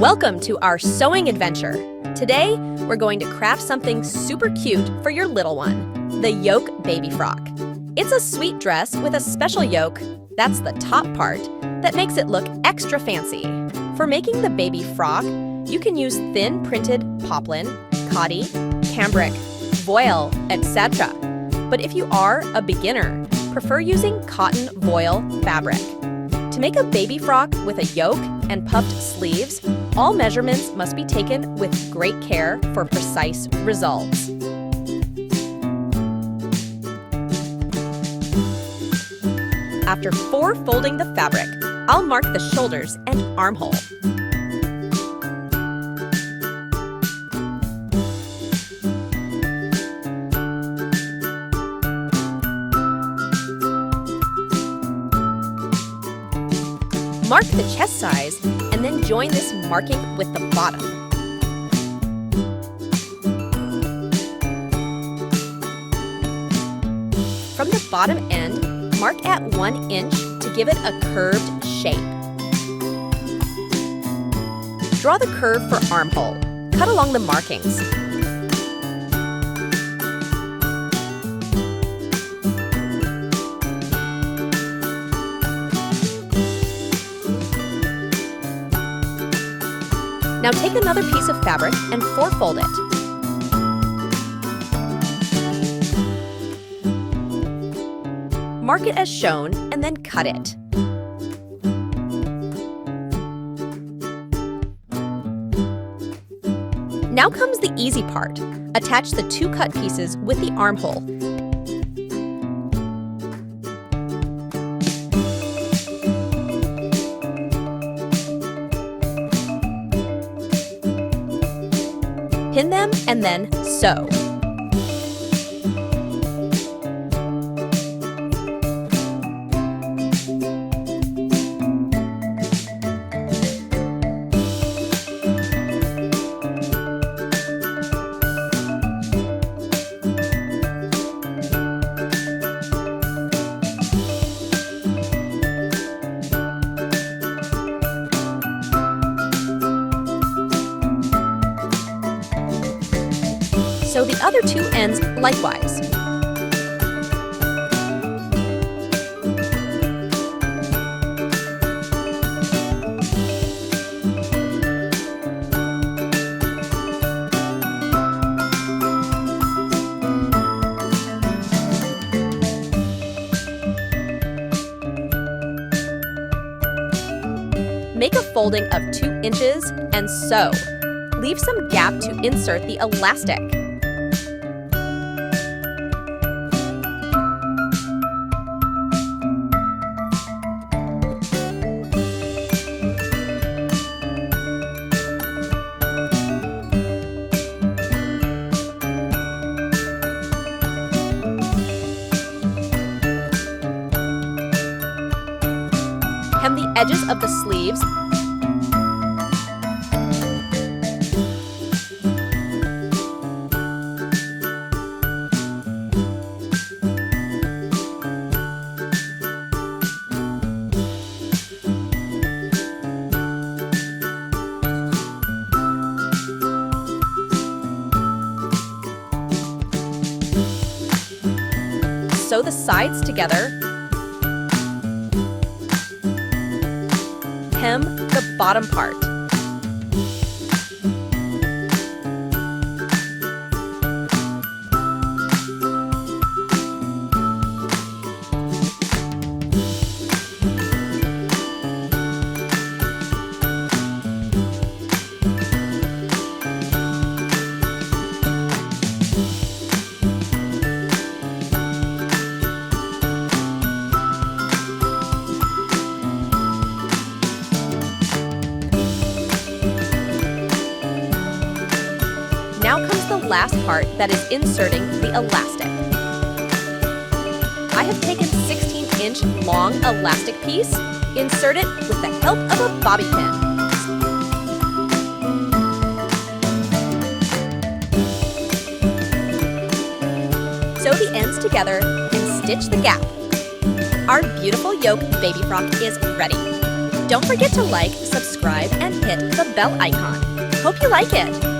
Welcome to our sewing adventure. Today, we're going to craft something super cute for your little one, the Yoke baby frock. It's a sweet dress with a special yoke, that's the top part, that makes it look extra fancy. For making the baby frock, you can use thin printed poplin, khadi, cambric, voile, etc. But if you are a beginner, prefer using cotton voile fabric. To make a baby frock with a yoke and puffed sleeves, all measurements must be taken with great care for precise results. After folding the fabric, I'll mark the shoulders and armhole. Mark the chest size, and then join this marking with the bottom. From the bottom end, mark at 1 inch to give it a curved shape. Draw the curve for armhole. Cut along the markings. Now take another piece of fabric and fold it. Mark it as shown and then cut it. Now comes the easy part. Attach the 2 cut pieces with the armhole. Pin them and then sew. Sew the other 2 ends likewise. Make a folding of 2 inches and sew. Leave some gap to insert the elastic. Hem the edges of the sleeves. Sew the sides together. Hem the bottom part. Now comes the last part, that is inserting the elastic. I have taken 16-inch long elastic piece. Insert it with the help of a bobby pin. Sew the ends together and stitch the gap. Our beautiful yoke baby frock is ready. Don't forget to like, subscribe, and hit the bell icon. Hope you like it!